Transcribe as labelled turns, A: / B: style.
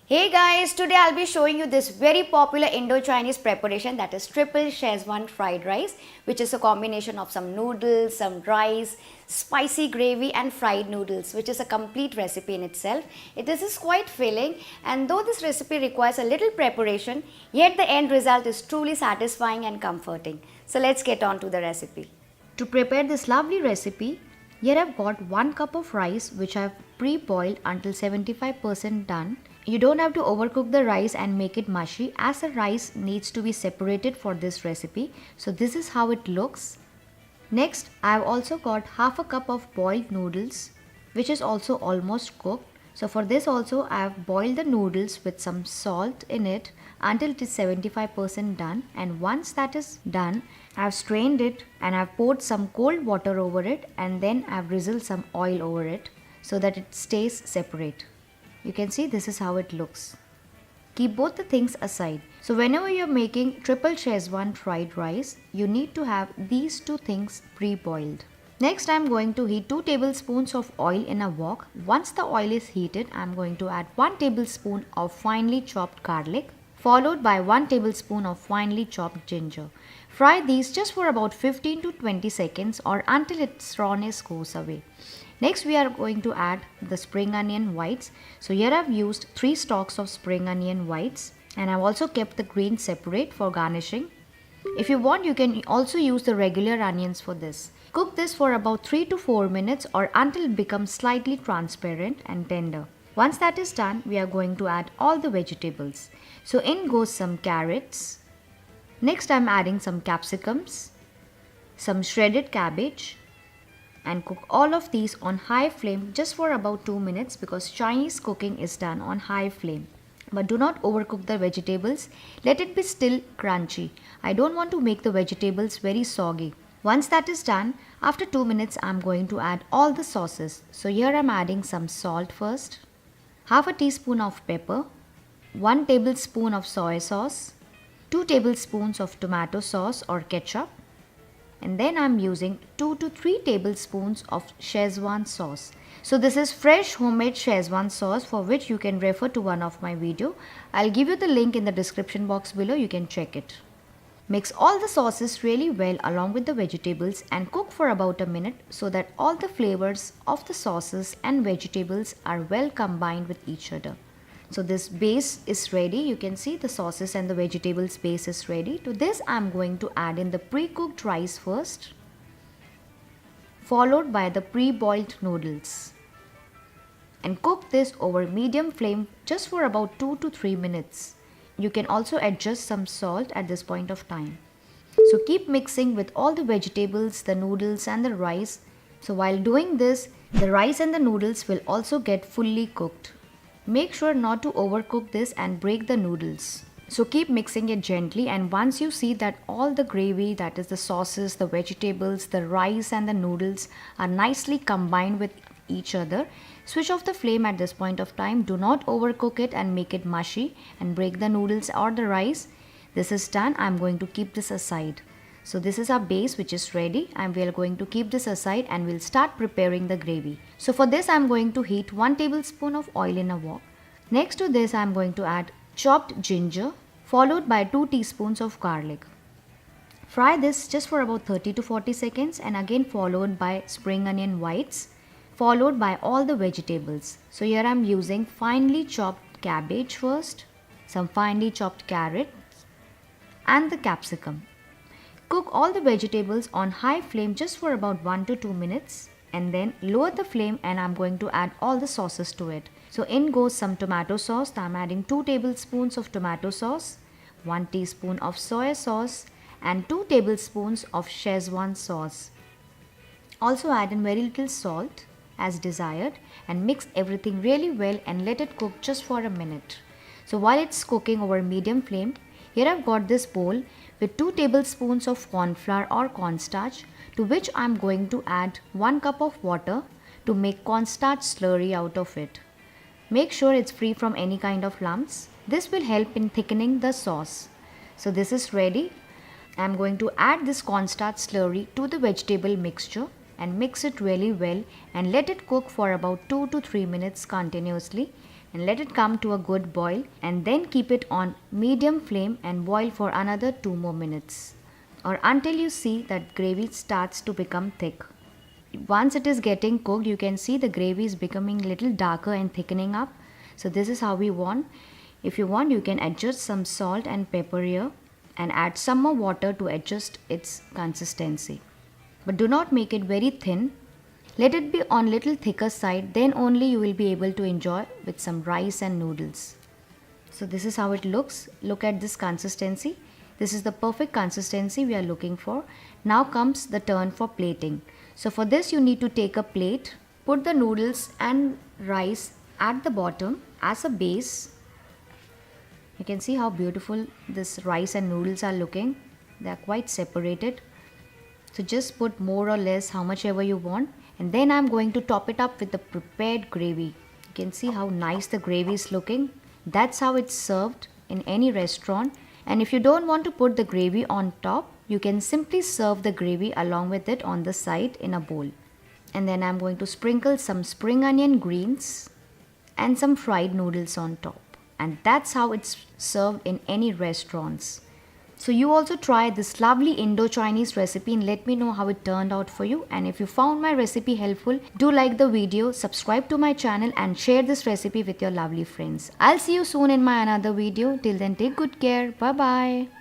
A: Hey guys, today I'll be showing you this very popular Indo-Chinese preparation, that is triple Schezwan fried rice, which is a combination of some noodles, some rice, spicy gravy and fried noodles, which is a complete recipe in itself. This is quite filling, and though this recipe requires a little preparation, yet the end result is truly satisfying and comforting. So let's get on to the recipe. To prepare this lovely recipe, here I've got 1 cup of rice which I've pre-boiled until 75% done. You don't have to overcook the rice and make it mushy, as the rice needs to be separated for this recipe. So this is how it looks. Next, I have also got half a cup of boiled noodles, which is also almost cooked. So for this also I have boiled the noodles with some salt in it until it is 75% done, and once that is done, I have strained it and I have poured some cold water over it, and then I have drizzled some oil over it so that it stays separate. You can see this is how it looks. Keep both the things aside. So whenever you're making triple Schezwan fried rice, you need to have these two things pre-boiled. Next, I'm going to heat 2 tablespoons of oil in a wok. Once the oil is heated, I'm going to add 1 tablespoon of finely chopped garlic, followed by 1 tablespoon of finely chopped ginger. Fry these just for about 15 to 20 seconds or until its rawness goes away. Next, we are going to add the spring onion whites. So here I've used 3 stalks of spring onion whites, and I've also kept the greens separate for garnishing. If you want, you can also use the regular onions for this. Cook this for about 3 to 4 minutes or until it becomes slightly transparent and tender. Once that is done, we are going to add all the vegetables. So in goes some carrots. Next, I'm adding some capsicums, some shredded cabbage, and cook all of these on high flame just for about 2 minutes, because Chinese cooking is done on high flame. But do not overcook the vegetables. Let it be still crunchy. I don't want to make the vegetables very soggy. Once that is done, after 2 minutes I'm going to add all the sauces. So here I'm adding some salt first, half a teaspoon of pepper, 1 tablespoon of soy sauce, 2 tablespoons of tomato sauce or ketchup, and then I'm using 2 to 3 tablespoons of Schezwan sauce. So this is fresh homemade Schezwan sauce, for which you can refer to one of my video. I'll give you the link in the description box below, you can check it. Mix all the sauces really well along with the vegetables and cook for about a minute so that all the flavors of the sauces and vegetables are well combined with each other. So this base is ready. You can see the sauces and the vegetables base is ready. To this I'm going to add in the pre-cooked rice first, followed by the pre-boiled noodles, and cook this over medium flame just for about 2 to 3 minutes. You can also adjust some salt at this point of time. So keep mixing with all the vegetables, the noodles and the rice. So while doing this, the rice and the noodles will also get fully cooked. Make sure not to overcook this and break the noodles. So keep mixing it gently, and once you see that all the gravy, that is the sauces, the vegetables, the rice and the noodles are nicely combined with each other, switch off the flame at this point of time. Do not overcook it and make it mushy and break the noodles or the rice. This is done. I'm going to keep this aside. So this is our base which is ready, and we are going to keep this aside and we'll start preparing the gravy. So for this I'm going to heat 1 tablespoon of oil in a wok. Next to this I'm going to add chopped ginger, followed by 2 teaspoons of garlic. Fry this just for about 30 to 40 seconds, and again followed by spring onion whites, followed by all the vegetables. So here I'm using finely chopped cabbage first, some finely chopped carrots and the capsicum. Cook all the vegetables on high flame just for about 1 to 2 minutes, and then lower the flame and I'm going to add all the sauces to it. So in goes some tomato sauce. I'm adding 2 tablespoons of tomato sauce, 1 teaspoon of soy sauce and 2 tablespoons of Schezwan sauce. Also add in very little salt as desired and mix everything really well and let it cook just for a minute. So while it's cooking over medium flame, here I've got this bowl with 2 tablespoons of corn flour or cornstarch, to which I'm going to add 1 cup of water to make cornstarch slurry out of it. Make sure it's free from any kind of lumps. This will help in thickening the sauce. So this is ready. I'm going to add this cornstarch slurry to the vegetable mixture and mix it really well and let it cook for about 2 to 3 minutes continuously, and let it come to a good boil, and then keep it on medium flame and boil for another 2 more minutes, or until you see that gravy starts to become thick. Once it is getting cooked, you can see the gravy is becoming little darker and thickening up. So this is how we want. If you want, you can adjust some salt and pepper here and add some more water to adjust its consistency. But do not make it very thin. Let it be on little thicker side, then only you will be able to enjoy with some rice and noodles. So this is how it looks. Look at this consistency. This is the perfect consistency we are looking for. Now comes the turn for plating. So for this you need to take a plate, put the noodles and rice at the bottom as a base. You can see how beautiful this rice and noodles are looking. They are quite separated. So just put more or less how much ever you want, and then I'm going to top it up with the prepared gravy. You can see how nice the gravy is looking. That's how it's served in any restaurant. And if you don't want to put the gravy on top, you can simply serve the gravy along with it on the side in a bowl. And then I'm going to sprinkle some spring onion greens and some fried noodles on top. And that's how it's served in any restaurants. So you also try this lovely Indo-Chinese recipe and let me know how it turned out for you. And if you found my recipe helpful, do like the video, subscribe to my channel and share this recipe with your lovely friends. I'll see you soon in my another video. Till then, take good care. Bye bye.